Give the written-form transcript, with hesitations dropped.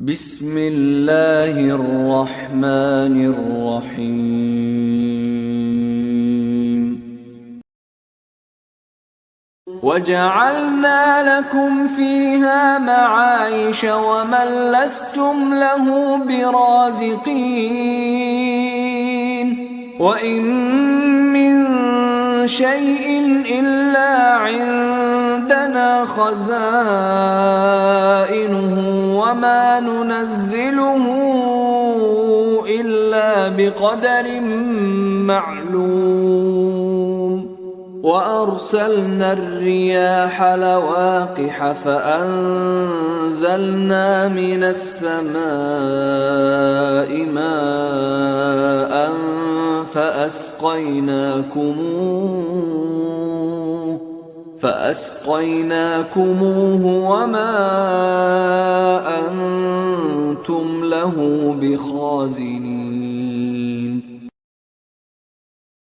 بسم الله الرحمن الرحيم وجعلنا لكم فيها معايش ومن لستم له برازقين وإن من شيء إلا عندنا خزائنه وما ننزله إلا بقدر معلوم وأرسلنا الرياح لواقح فأنزلنا من السماء ماء فأسقيناكموه وما أنتم له بخازنين